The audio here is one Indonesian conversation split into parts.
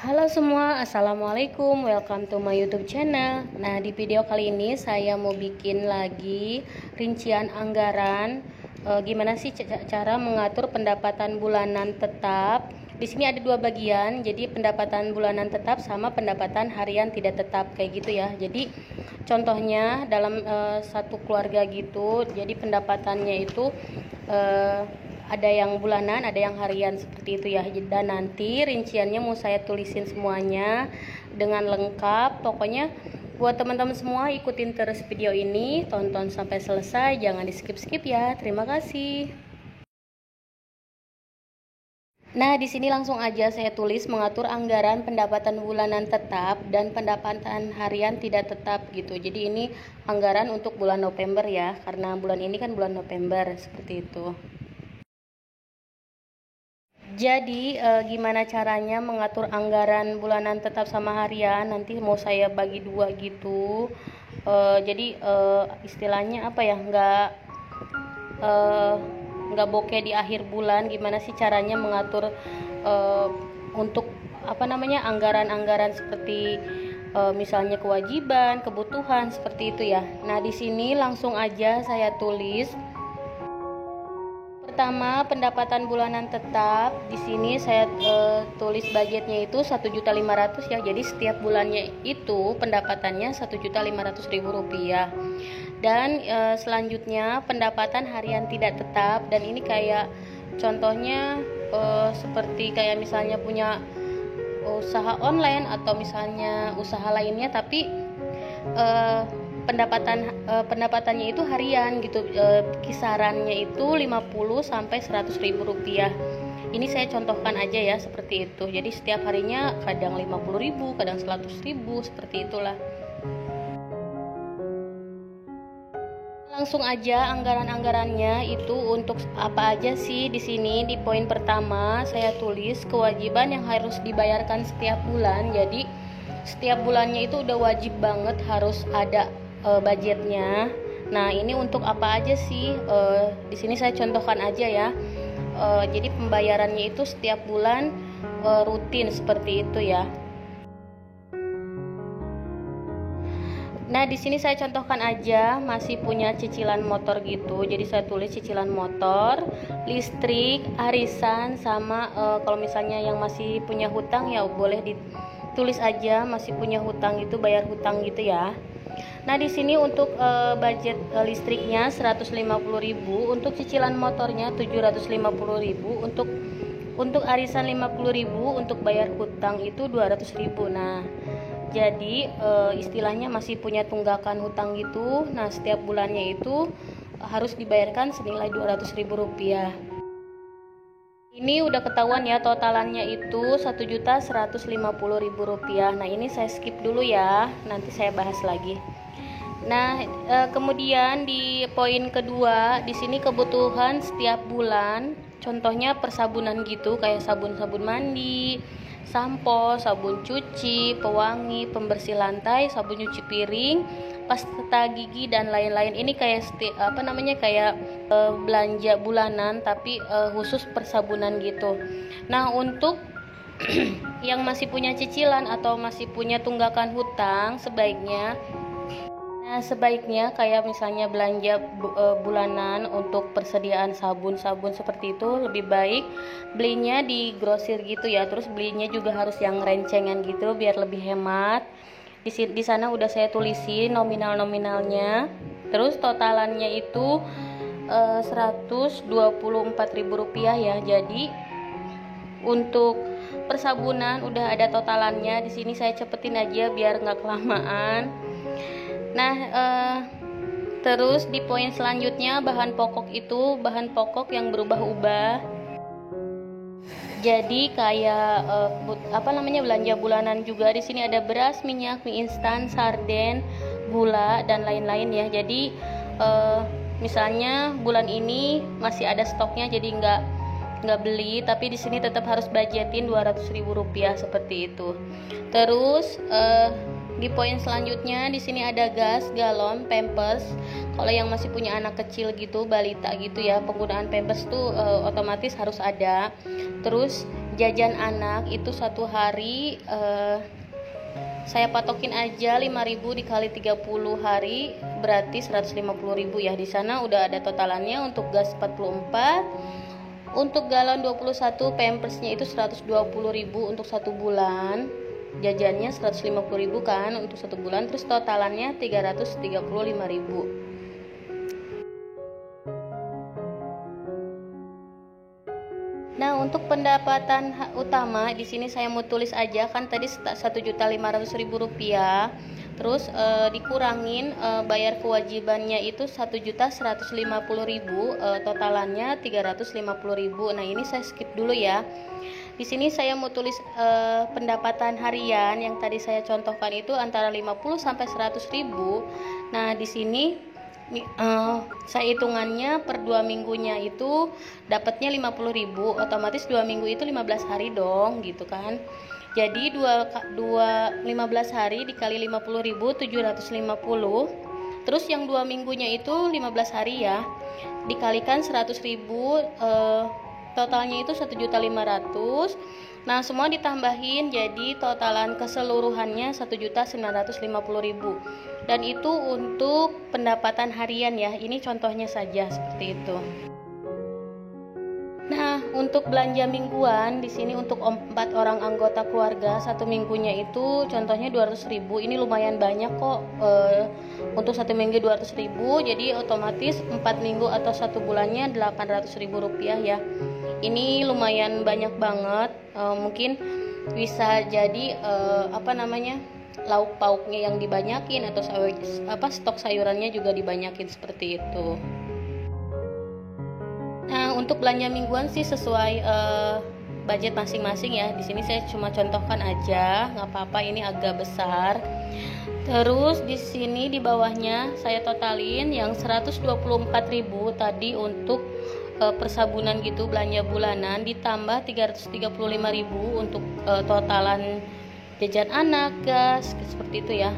Halo semua, assalamualaikum, welcome to my YouTube channel. Nah, di video kali ini saya mau bikin lagi rincian anggaran. Gimana sih cara mengatur pendapatan bulanan tetap? Di sini ada dua bagian, jadi pendapatan bulanan tetap sama pendapatan harian tidak tetap kayak gitu ya. Jadi contohnya dalam satu keluarga gitu, jadi pendapatannya itu ada yang bulanan, ada yang harian seperti itu ya. Dan nanti rinciannya mau saya tulisin semuanya dengan lengkap. Pokoknya buat teman-teman semua ikutin terus video ini, tonton sampai selesai, jangan di skip-skip ya. Terima kasih. Nah, di sini langsung aja saya tulis mengatur anggaran pendapatan bulanan tetap dan pendapatan harian tidak tetap gitu. Jadi ini anggaran untuk bulan November ya, karena bulan ini kan bulan November seperti itu. Jadi gimana caranya mengatur anggaran bulanan tetap sama harian, nanti mau saya bagi dua gitu. Jadi istilahnya apa ya, nggak bokeh di akhir bulan. Gimana sih caranya mengatur untuk apa namanya anggaran-anggaran seperti misalnya kewajiban, kebutuhan seperti itu ya. Nah, di sini langsung aja saya tulis. Pertama, pendapatan bulanan tetap. Di sini saya tulis budgetnya itu 1.500.000 ya. Jadi setiap bulannya itu pendapatannya 1.500.000 rupiah. Dan selanjutnya pendapatan harian tidak tetap. Dan ini kayak contohnya seperti kayak misalnya punya usaha online atau misalnya usaha lainnya, tapi pendapatannya itu harian gitu, kisarannya itu 50 sampai 100.000 rupiah. Ini saya contohkan aja ya seperti itu. Jadi setiap harinya kadang 50.000, kadang 100.000 seperti itulah. Langsung aja anggaran-anggarannya itu untuk apa aja sih. Di sini di poin pertama saya tulis kewajiban yang harus dibayarkan setiap bulan. Jadi setiap bulannya itu udah wajib banget harus ada budgetnya. Nah, ini untuk apa aja sih? Di sini saya contohkan aja ya. Jadi pembayarannya itu setiap bulan rutin seperti itu ya. Nah, di sini saya contohkan aja masih punya cicilan motor gitu. Jadi saya tulis cicilan motor, listrik, arisan, sama kalau misalnya yang masih punya hutang ya boleh ditulis aja masih punya hutang itu, bayar hutang gitu ya. Nah, di sini untuk budget listriknya 150.000, untuk cicilan motornya 750.000, untuk arisan 50.000, untuk bayar hutang itu 200.000. Nah, jadi istilahnya masih punya tunggakan hutang gitu. Nah, setiap bulannya itu harus dibayarkan senilai 200.000 rupiah. Ini udah ketahuan ya, totalannya itu 1.150.000 rupiah. Nah, ini saya skip dulu ya, nanti saya bahas lagi. Nah, kemudian di poin kedua, di sini kebutuhan setiap bulan, contohnya persabunan gitu, kayak sabun-sabun mandi, sampo, sabun cuci, pewangi, pembersih lantai, sabun cuci piring, pasta gigi dan lain-lain. Ini kayak kayak belanja bulanan tapi khusus persabunan gitu. Nah, untuk yang masih punya cicilan atau masih punya tunggakan hutang sebaiknya kayak misalnya belanja bulanan untuk persediaan sabun-sabun seperti itu, lebih baik belinya di grosir gitu ya. Terus belinya juga harus yang rencengan gitu biar lebih hemat. Di sana udah saya tulisin nominalnya. Terus totalannya itu 124.000 rupiah ya. Jadi untuk persabunan udah ada totalannya. Di sini saya cepetin aja biar nggak kelamaan. Nah, terus di poin selanjutnya bahan pokok yang berubah-ubah. Jadi kayak belanja bulanan juga. Di sini ada beras, minyak, mie instan, sarden, gula dan lain-lain ya. Jadi misalnya bulan ini masih ada stoknya, jadi nggak beli, tapi di sini tetap harus budgetin 200.000 rupiah seperti itu. Terus di poin selanjutnya di sini ada gas, galon, pampers. Kalau yang masih punya anak kecil gitu, balita gitu ya, penggunaan pampers tuh otomatis harus ada. Terus jajan anak itu satu hari saya patokin aja 5.000 dikali 30 hari berarti 150.000 ya. Di sana udah ada totalannya. Untuk gas 44, untuk galon 21, pampersnya itu 120.000 untuk 1 bulan. Jajannya 150.000 kan untuk 1 bulan, terus totalannya 335.000. Nah, untuk pendapatan utama di sini saya mau tulis aja kan tadi 1.500.000 rupiah. Terus dikurangin bayar kewajibannya itu 1.150.000, totalannya 350.000. Nah, ini saya skip dulu ya. Di sini saya mau tulis pendapatan harian yang tadi saya contohkan itu antara 50 sampai 100.000. Nah, di sini saya hitungannya per 2 minggunya itu dapatnya 50.000, otomatis 2 minggu itu 15 hari dong gitu kan. Jadi 15 hari dikali 50.000 750. Terus yang 2 minggunya itu 15 hari ya, dikalikan 100.000, totalnya itu 1.500.000. Nah, semua ditambahin jadi totalan keseluruhannya 1.950.000. Dan itu untuk pendapatan harian ya. Ini contohnya saja seperti itu. Nah, untuk belanja mingguan di sini untuk 4 orang anggota keluarga 1 minggunya itu contohnya 200.000. Ini lumayan banyak kok. Untuk 1 minggu 200.000, jadi otomatis 4 minggu atau 1 bulannya 800.000 rupiah ya. Ini lumayan banyak banget. Mungkin bisa jadi lauk pauknya yang dibanyakin atau stok sayurannya juga dibanyakin seperti itu. Nah, untuk belanja mingguan sih sesuai budget masing-masing ya. Di sini saya cuma contohkan aja, nggak apa-apa, ini agak besar. Terus di sini di bawahnya saya totalin yang 124.000 tadi untuk persabunan gitu, belanja bulanan, ditambah 335.000 untuk totalan jajan anak, gas, seperti itu ya.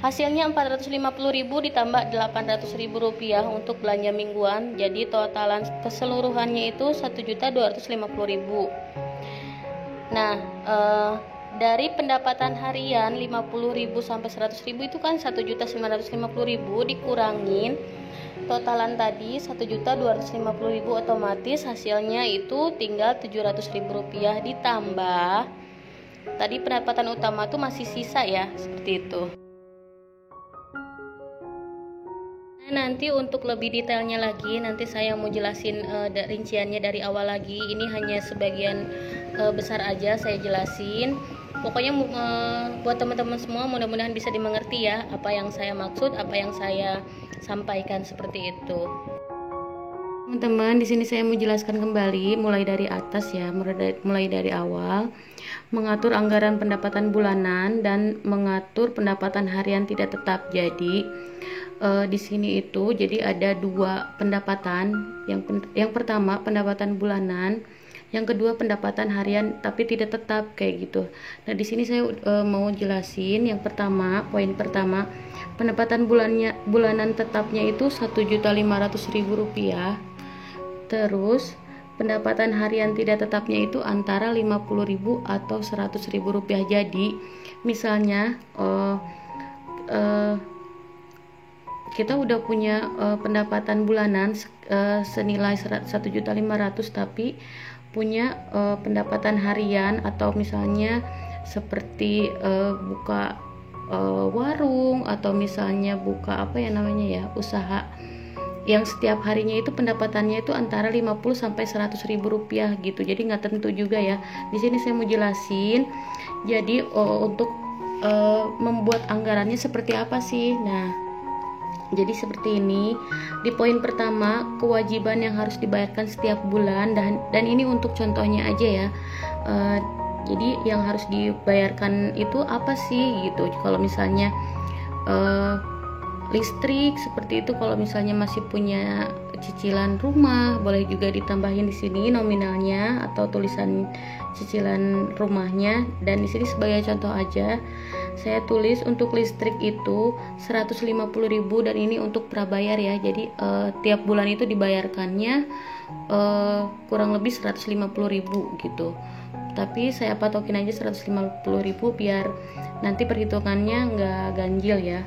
Hasilnya 450.000 ditambah 800.000 rupiah untuk belanja mingguan, jadi totalan keseluruhannya itu 1.250.000. Nah, dari pendapatan harian 50.000 sampai 100.000 itu kan 1.950.000 dikurangin totalan tadi 1.250.000, otomatis hasilnya itu tinggal 700.000 rupiah ditambah tadi pendapatan utama tuh masih sisa ya, seperti itu. Nanti untuk lebih detailnya lagi nanti saya mau jelasin rinciannya dari awal lagi. Ini hanya sebagian besar aja saya jelasin. Pokoknya buat teman-teman semua mudah-mudahan bisa dimengerti ya apa yang saya maksud, apa yang saya sampaikan seperti itu. Teman-teman, di sini saya mau jelaskan kembali mulai dari atas ya, mulai dari awal. Mengatur anggaran pendapatan bulanan dan mengatur pendapatan harian tidak tetap. Jadi di sini itu jadi ada 2 pendapatan. Yang pertama pendapatan bulanan, yang kedua pendapatan harian tapi tidak tetap kayak gitu. Nah, di sini saya mau jelasin yang pertama, poin pertama, pendapatan bulanan tetapnya itu 1.500.000 rupiah. Terus pendapatan harian tidak tetapnya itu antara 50.000 atau 100.000 rupiah. Jadi misalnya kita udah punya pendapatan bulanan senilai 1.500.000 tapi punya pendapatan harian atau misalnya seperti buka warung atau misalnya buka usaha yang setiap harinya itu pendapatannya itu antara 50 sampai 100.000 rupiah gitu. Jadi nggak tentu juga ya. Di sini saya mau jelasin. Jadi untuk membuat anggarannya seperti apa sih? Nah, jadi seperti ini. Di poin pertama, kewajiban yang harus dibayarkan setiap bulan dan ini untuk contohnya aja ya. Jadi yang harus dibayarkan itu apa sih gitu. Kalau misalnya listrik seperti itu, kalau misalnya masih punya cicilan rumah boleh juga ditambahin di sini nominalnya atau tulisan cicilan rumahnya. Dan di sini sebagai contoh aja, saya tulis untuk listrik itu 150.000 dan ini untuk prabayar ya. Jadi tiap bulan itu dibayarkannya kurang lebih 150.000 gitu. Tapi saya patokin aja 150.000 biar nanti perhitungannya nggak ganjil ya.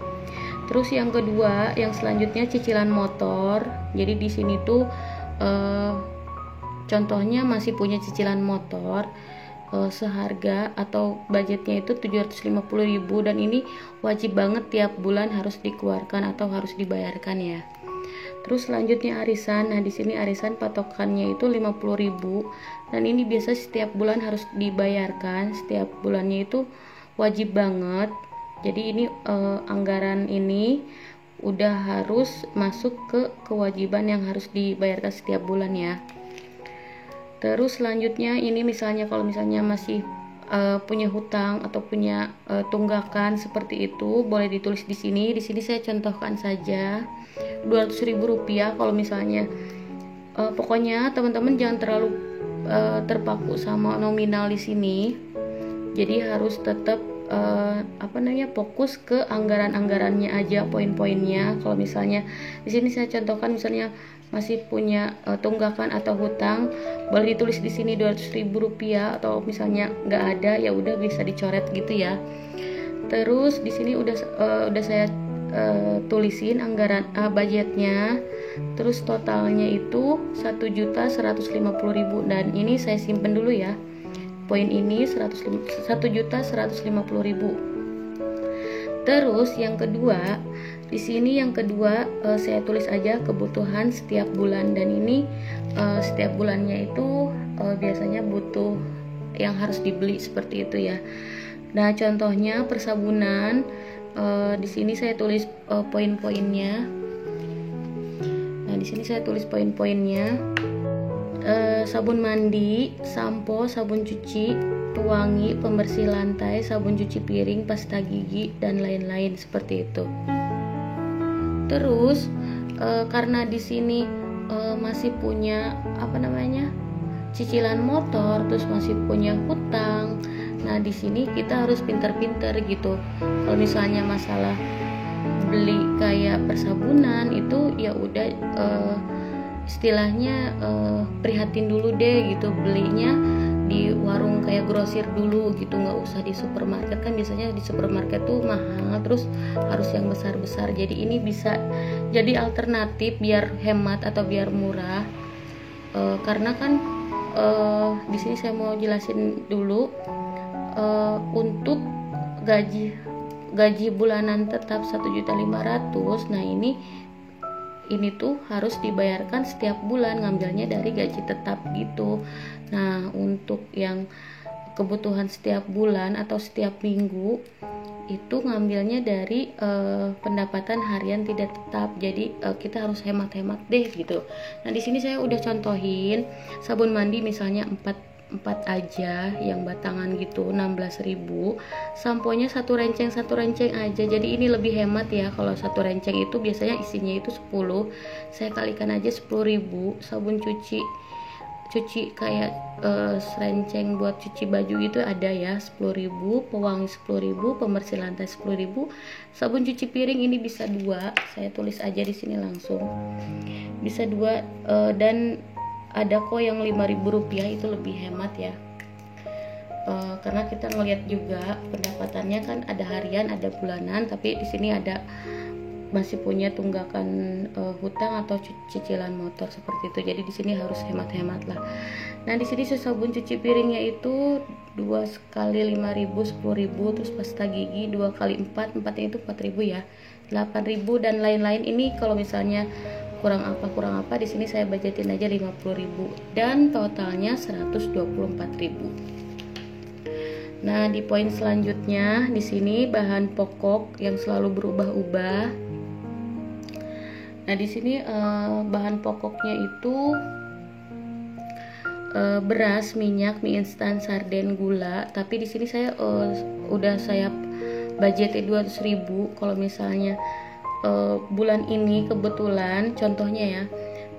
Terus yang kedua, yang selanjutnya cicilan motor. Jadi di sini tuh contohnya masih punya cicilan motor seharga atau budgetnya itu 750.000 dan ini wajib banget tiap bulan harus dikeluarkan atau harus dibayarkan ya. Terus selanjutnya arisan. Nah, di sini arisan patokannya itu 50.000 dan ini biasa setiap bulan harus dibayarkan, setiap bulannya itu wajib banget. Jadi ini anggaran ini udah harus masuk ke kewajiban yang harus dibayarkan setiap bulan ya. Terus selanjutnya ini misalnya kalau misalnya masih punya hutang atau punya tunggakan seperti itu boleh ditulis di sini. Di sini saya contohkan saja 200.000 rupiah. Kalau misalnya pokoknya teman-teman jangan terlalu terpaku sama nominal di sini. Jadi harus tetap fokus ke anggaran-anggarannya aja, poin-poinnya. Kalau misalnya di sini saya contohkan misalnya masih punya tunggakan atau hutang, boleh ditulis di sini 200.000 rupiah atau misalnya nggak ada ya udah bisa dicoret gitu ya. Terus di sini udah saya tulisin anggaran budgetnya. Terus totalnya itu 1.150.000 dan ini saya simpen dulu ya. Poin ini 1.150.000. Terus yang kedua, di sini yang kedua saya tulis aja kebutuhan setiap bulan dan ini setiap bulannya itu biasanya butuh yang harus dibeli seperti itu ya. Nah, contohnya persabunan, di sini saya tulis poin-poinnya. Nah, di sini saya tulis poin-poinnya. Sabun mandi, sampo, sabun cuci, pewangi, pembersih lantai, sabun cuci piring, pasta gigi dan lain-lain seperti itu. Terus karena di sini masih punya cicilan motor, terus masih punya hutang. Nah, di sini kita harus pintar-pintar gitu. Kalau misalnya masalah beli kayak persabunan itu ya udah istilahnya prihatin dulu deh gitu, belinya di warung kayak grosir dulu gitu, nggak usah di supermarket. Kan biasanya di supermarket tuh mahal, terus harus yang besar-besar. Jadi ini bisa jadi alternatif biar hemat atau biar murah. Karena kan di sini saya mau jelasin dulu untuk gaji bulanan tetap 1.500.000. Nah, ini tuh harus dibayarkan setiap bulan, ngambilnya dari gaji tetap gitu. Nah, untuk yang kebutuhan setiap bulan atau setiap minggu itu ngambilnya dari pendapatan harian tidak tetap. Jadi kita harus hemat-hemat deh gitu. Nah, di sini saya udah contohin sabun mandi misalnya 4 aja yang batangan gitu 16.000. Samponya satu renceng aja. Jadi ini lebih hemat ya. Kalau satu renceng itu biasanya isinya itu 10. Saya kalikan aja 10.000. Sabun cuci kayak serenceng buat cuci baju gitu ada ya 10.000, pewangi 10.000, pembersih lantai 10.000. Sabun cuci piring ini bisa 2. Saya tulis aja di sini langsung. Bisa 2 dan ada kok yang 5.000 rupiah, itu lebih hemat ya. Karena kita ngelihat juga pendapatannya kan ada harian, ada bulanan, tapi di sini ada masih punya tunggakan hutang atau cicilan motor seperti itu. Jadi di sini harus hemat-hemat lah. Nah, di sini sabun cuci piringnya itu 2 kali 5.000 10.000, terus pasta gigi 2 kali 4 empatnya itu 4.000 ya, 8.000 dan lain-lain. Ini kalau misalnya kurang apa di sini saya budgetin aja 50.000 dan totalnya 124.000. Nah, di poin selanjutnya di sini bahan pokok yang selalu berubah-ubah. Nah, di sini bahan pokoknya itu beras, minyak, mie instan, sarden, gula. Tapi di sini saya udah saya budgetin 200.000. Kalau misalnya bulan ini kebetulan contohnya ya,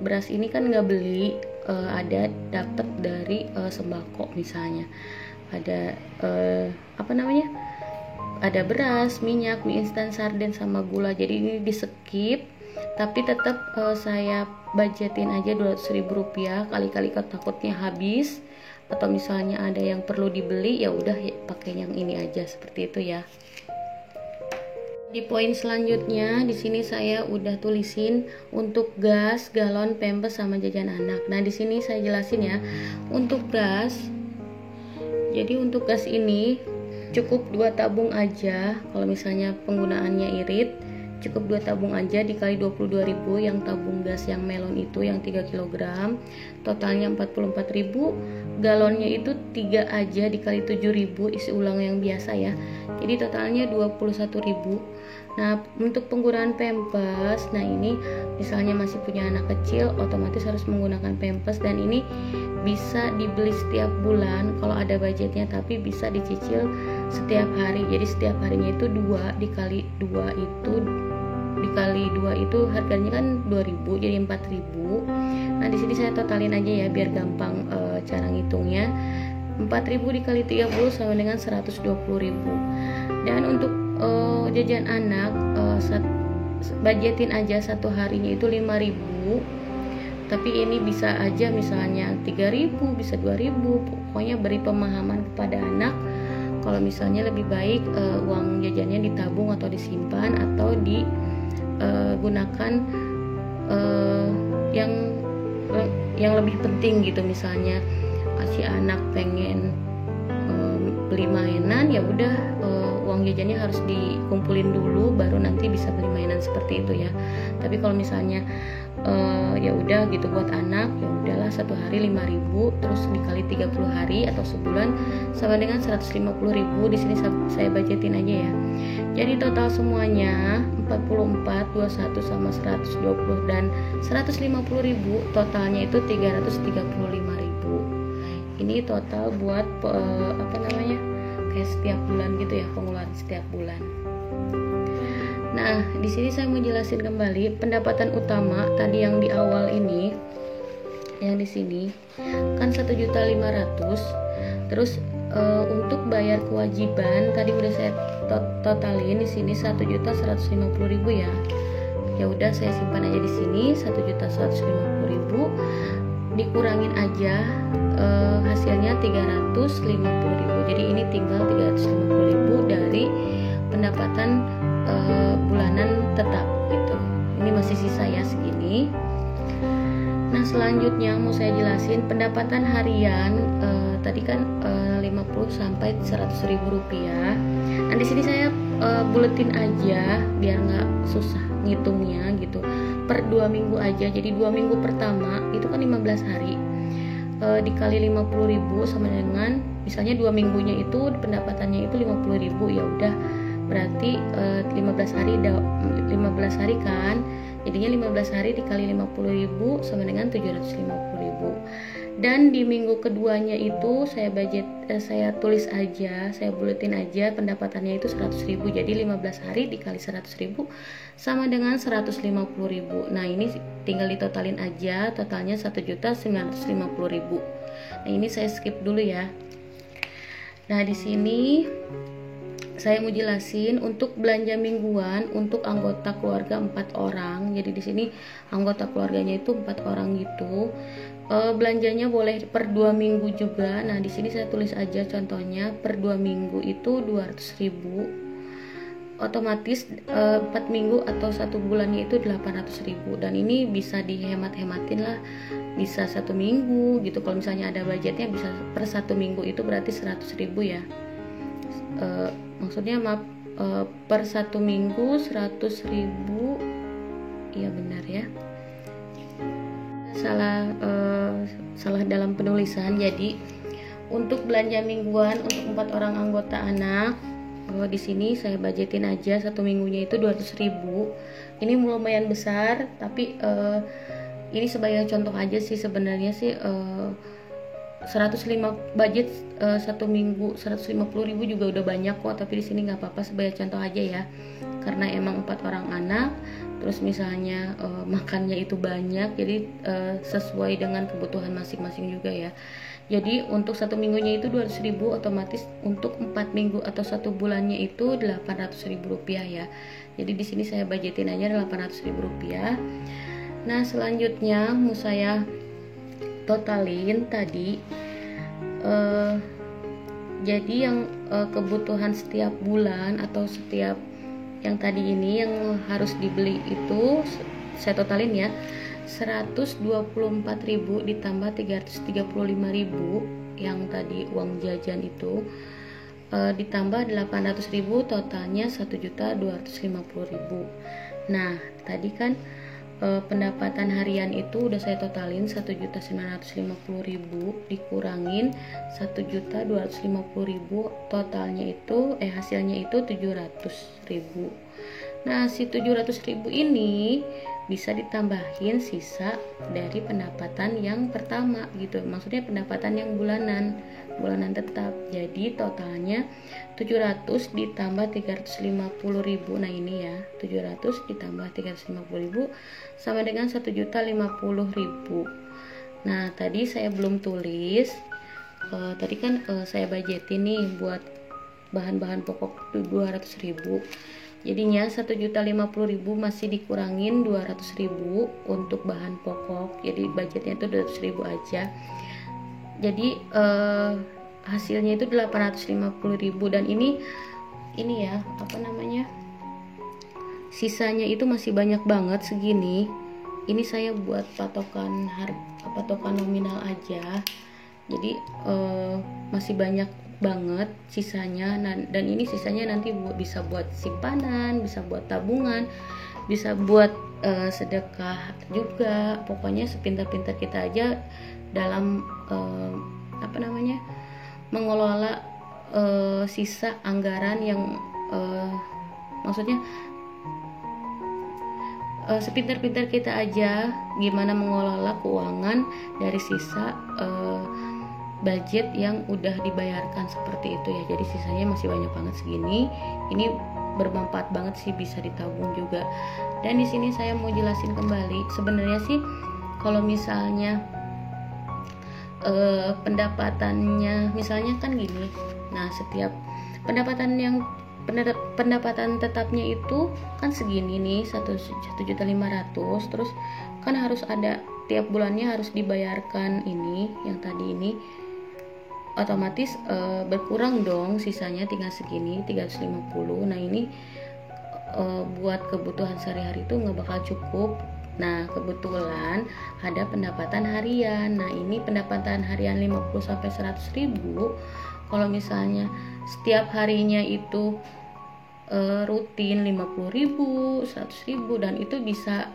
beras ini kan nggak beli, ada dapat dari sembako misalnya, ada ada beras, minyak, mie instan, sarden sama gula. Jadi ini di skip, tapi tetap saya budgetin aja Rp200.000 kali-kali takutnya habis atau misalnya ada yang perlu dibeli, ya udah ya, pakai yang ini aja seperti itu ya. Di poin selanjutnya di sini saya udah tulisin untuk gas, galon, pampers sama jajan anak. Nah, di sini saya jelasin ya. Untuk gas, jadi untuk gas ini cukup 2 tabung aja. Kalau misalnya penggunaannya irit, cukup 2 tabung aja dikali 22.000 yang tabung gas yang melon itu yang 3 kg. Totalnya 44.000. Galonnya itu 3 aja dikali 7.000, isi ulang yang biasa ya. Jadi totalnya 21.000. Nah, untuk penggunaan pampers, nah ini misalnya masih punya anak kecil, otomatis harus menggunakan pampers, dan ini bisa dibeli setiap bulan kalau ada budgetnya, tapi bisa dicicil setiap hari. Jadi setiap harinya itu 2 dikali 2 itu harganya kan 2.000, jadi 4.000. Nah, di sini saya totalin aja ya biar gampang cara ngitungnya. 4.000 dikali 30 sama dengan 120.000. Dan untuk jajan anak budgetin aja satu harinya itu 5.000, tapi ini bisa aja misalnya 3.000, bisa 2.000, pokoknya beri pemahaman kepada anak kalau misalnya lebih baik uang jajannya ditabung atau disimpan atau digunakan yang lebih penting gitu. Misalnya si anak pengen beli mainan, ya udah uang jajannya harus dikumpulin dulu baru nanti bisa beli mainan, seperti itu ya. Tapi kalau misalnya ya udah gitu buat anak, ya udahlah satu hari 5.000 terus dikali 30 hari atau sebulan sama dengan 150.000. Di sini saya budgetin aja ya. Jadi total semuanya 44, 21 sama 120 dan 150.000, totalnya itu 335.000. Ini total buat kayak setiap bulan gitu ya, pengeluaran setiap bulan. Nah, di sini saya mau jelasin kembali pendapatan utama tadi yang di awal ini, yang di sini kan 1.500.000. Terus untuk bayar kewajiban tadi udah saya totalin di sini 1.150.000 ya. Ya udah saya simpan aja di sini 1.150.000, dikurangin aja hasilnya 350.000. Jadi ini tinggal 350.000 dari pendapatan bulanan tetap gitu. Ini masih sisa ya segini. Nah, selanjutnya mau saya jelasin pendapatan harian tadi kan 50 sampai 100.000 rupiah. Nah, di sini saya buletin aja biar nggak susah ngitungnya gitu. Per 2 minggu aja. Jadi 2 minggu pertama itu kan 15 hari. Dikali 50.000 sama dengan misalnya 2 minggunya itu pendapatannya itu 50.000, ya udah berarti 15 hari kan, jadinya 15 hari dikali 50.000 sama dengan 750.000. Dan di minggu keduanya itu saya tulis aja, saya buletin aja pendapatannya itu 100.000. Jadi 15 hari dikali 100.000 sama dengan 150.000. Nah, ini tinggal ditotalin aja, totalnya 1.950.000. Nah, ini saya skip dulu ya. Nah, di sini saya mau jelasin untuk belanja mingguan untuk anggota keluarga 4 orang. Jadi di sini anggota keluarganya itu 4 orang gitu. Belanjanya boleh per 2 minggu juga. Nah, di sini saya tulis aja contohnya per 2 minggu itu 200.000. Otomatis 4 minggu atau 1 bulannya itu 800.000. Dan ini bisa dihemat-hematin lah, bisa 1 minggu gitu. Kalau misalnya ada budgetnya bisa per 1 minggu itu berarti 100.000 ya. Maksudnya maaf, per 1 minggu 100.000. Iya benar ya, salah dalam penulisan. Jadi untuk belanja mingguan untuk 4 orang anggota anak, di sini saya budgetin aja 1 minggunya itu 200.000. Ini lumayan besar, tapi ini sebagai contoh aja sih sebenarnya sih. 105 budget 1 minggu 150.000 juga udah banyak kok, tapi di sini nggak apa-apa sebagai contoh aja ya, karena emang 4 orang anak. Terus misalnya makannya itu banyak, jadi sesuai dengan kebutuhan masing-masing juga ya. Jadi untuk 1 minggunya itu 200.000, otomatis untuk 4 minggu atau 1 bulannya itu 800.000 rupiah ya. Jadi di sini saya budgetin aja 800.000 rupiah. Nah selanjutnya mau saya totalin tadi. Jadi yang kebutuhan setiap bulan atau setiap yang tadi ini yang harus dibeli itu saya totalin ya, 124.000 ditambah 335.000 yang tadi uang jajan itu, ditambah 800.000, totalnya 1.250.000. Nah tadi kan pendapatan harian itu udah saya totalin 1.950.000 dikurangin 1.250.000, totalnya itu hasilnya itu 700.000. Nah si 700.000 ini bisa ditambahin sisa dari pendapatan yang pertama gitu, maksudnya pendapatan yang bulanan tetap. Jadi totalnya 700 ditambah 350.000. Nah ini ya, 700 ditambah 350.000 sama dengan 1.050.000. Nah tadi saya belum tulis, tadi kan saya budgetin nih buat bahan-bahan pokok 200.000. Jadinya 1.050.000 masih dikurangin 200.000 untuk bahan pokok. Jadi budgetnya itu 200.000 aja. Jadi hasilnya itu 850.000, dan ini ya apa namanya, sisanya itu masih banyak banget segini. Ini saya buat patokan nominal aja. Jadi masih banyak banget sisanya. Dan ini sisanya nanti bisa buat simpanan, bisa buat tabungan, bisa buat sedekah juga. Pokoknya sepintar-pintar kita aja dalam mengelola sisa anggaran yang maksudnya sepintar-pintar kita aja gimana mengelola keuangan dari sisa budget yang udah dibayarkan seperti itu ya. Jadi sisanya masih banyak banget segini. Ini bermanfaat banget sih, bisa ditabung juga. Dan di sini saya mau jelasin kembali, sebenarnya sih kalau misalnya pendapatannya misalnya kan gini. Nah, setiap pendapatan tetapnya itu kan segini nih, 1.500.000, terus kan harus ada tiap bulannya harus dibayarkan ini yang tadi ini, otomatis berkurang dong, sisanya tinggal segini 350. Nah ini buat kebutuhan sehari-hari itu nggak bakal cukup. Nah kebetulan ada pendapatan harian. Nah ini pendapatan harian 50-100.000. Kalau misalnya setiap harinya itu rutin 50.000, 100.000, dan itu bisa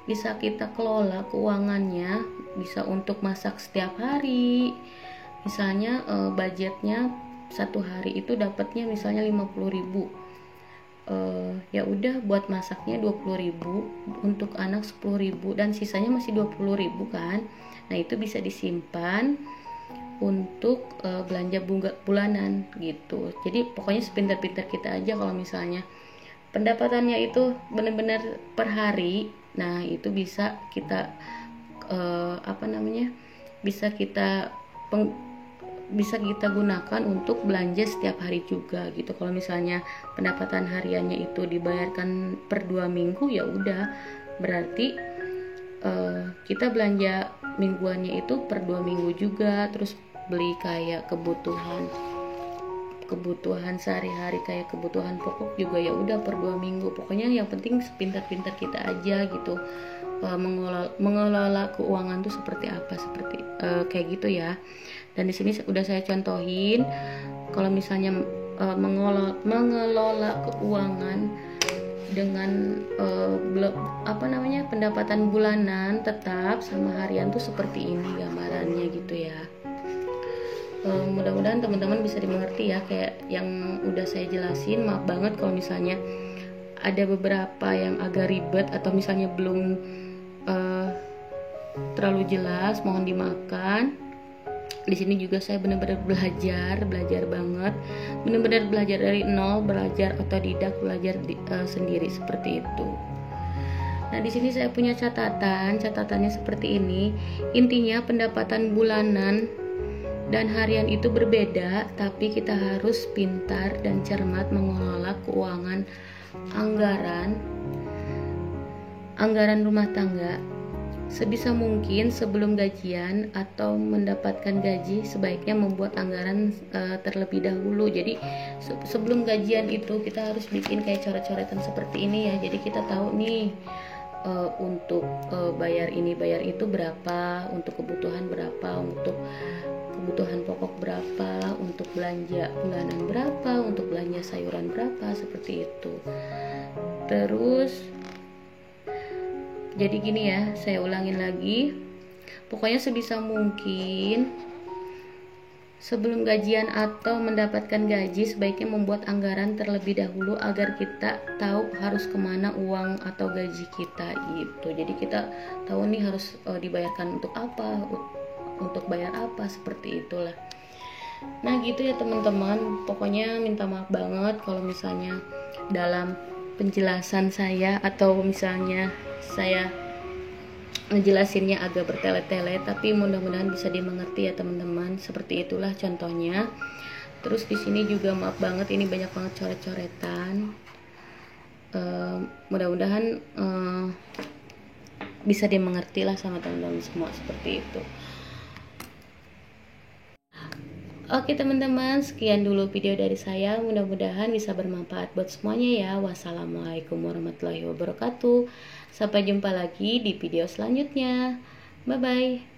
bisa kita kelola keuangannya, bisa untuk masak setiap hari. Misalnya budgetnya satu hari itu dapatnya misalnya 50.000, ya udah buat masaknya 20.000, untuk anak 10.000, dan sisanya masih 20.000 kan. Nah itu bisa disimpan untuk belanja bulanan gitu. Jadi pokoknya sepintar-pintar kita aja. Kalau misalnya pendapatannya itu benar-benar per hari, nah itu bisa kita bisa kita gunakan untuk belanja setiap hari juga gitu. Kalau misalnya pendapatan hariannya itu dibayarkan per 2 minggu, ya udah berarti kita belanja mingguannya itu per 2 minggu juga. Terus beli kayak kebutuhan sehari-hari, kayak kebutuhan pokok juga ya udah per 2 minggu. Pokoknya yang penting sepintar-pintar kita aja gitu, mengelola keuangan tuh seperti apa, kayak gitu ya. Dan di sini udah saya contohin kalau misalnya mengelola keuangan dengan pendapatan bulanan tetap sama harian tuh seperti ini gambarannya gitu ya. Mudah-mudahan teman-teman bisa dimengerti ya, kayak yang udah saya jelasin. Maaf banget kalau misalnya ada beberapa yang agak ribet atau misalnya belum terlalu jelas, mohon dimaafkan. Di sini juga saya benar-benar belajar banget, benar-benar belajar dari nol, belajar otodidak, belajar sendiri seperti itu. Nah, di sini saya punya catatannya seperti ini. Intinya pendapatan bulanan dan harian itu berbeda, tapi kita harus pintar dan cermat mengelola keuangan anggaran rumah tangga. Sebisa mungkin sebelum gajian atau mendapatkan gaji sebaiknya membuat anggaran terlebih dahulu. Jadi sebelum gajian itu kita harus bikin kayak coret-coretan seperti ini ya. Jadi kita tahu nih untuk bayar ini bayar itu berapa, untuk kebutuhan berapa, untuk kebutuhan pokok berapa, untuk belanja bulanan berapa, untuk belanja sayuran berapa, seperti itu. Terus jadi gini ya, saya ulangin lagi. Pokoknya sebisa mungkin sebelum gajian atau mendapatkan gaji sebaiknya membuat anggaran terlebih dahulu agar kita tahu harus kemana uang atau gaji kita gitu. Jadi kita tahu nih harus dibayarkan untuk apa, untuk bayar apa, seperti itulah. Nah gitu ya teman-teman, pokoknya minta maaf banget kalau misalnya dalam penjelasan saya atau misalnya saya ngejelasinnya agak bertele-tele, tapi mudah-mudahan bisa dimengerti ya teman-teman. Seperti itulah contohnya. Terus di sini juga maaf banget ini banyak banget coret-coretan. Mudah-mudahan bisa dimengerti lah sama teman-teman semua, seperti itu. Oke teman-teman, sekian dulu video dari saya. Mudah-mudahan bisa bermanfaat buat semuanya ya. Wassalamualaikum warahmatullahi wabarakatuh. Sampai jumpa lagi di video selanjutnya. Bye-bye.